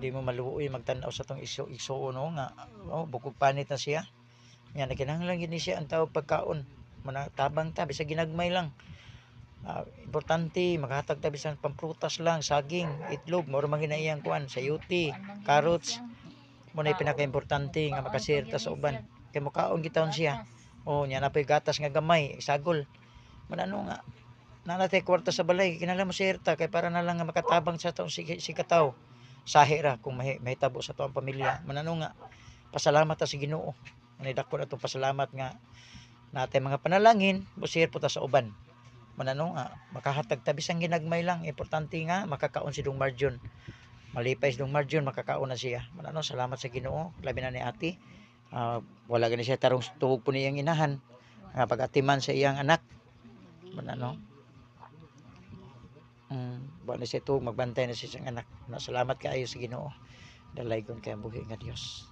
di mo maluoy magtanaw sa tong iso no nga bukog panit na siya. Nya nakinahanglan gid ni siya ang tawag pagkaon. Manatabang ta bisag ginagmay lang. Importante makahatag ta bisan pamprutas lang, saging, itlog, mao man ginayang kuan, sayuti, carrots. Mo na pinaka-importante nga makashare ta sa uban. Kay mokaon gitaon siya. Nya napoy gatas nga gamay, sagol. Manano nga nanatay kwarta sa balay, kinahanglan mo share ta kay para na lang nga makatabang sa taong si kataw. Sahi ra kung mahitabo sa tuang pamilya. Manano nga pasalamat ta sa Ginoo. Ani dako na tong pasalamat nga natay mga panalangin, mo share po ta sa uban. Manano nga makahatag ta bisan ginagmay lang, importante nga makakaon si Dong Marjon. Malipay si Dong Marjon makakaon na siya. Manano salamat sa Ginoo, labi na ni ate. Wala gani siya tarong tuwog po niyang inahan nga pag-atiman sa iyang anak. Manano wa na siya tuwog magbantay na siya sa anak. Salamat kaayo sa Ginoo. Dalaygon kay ang buhi nga Dios.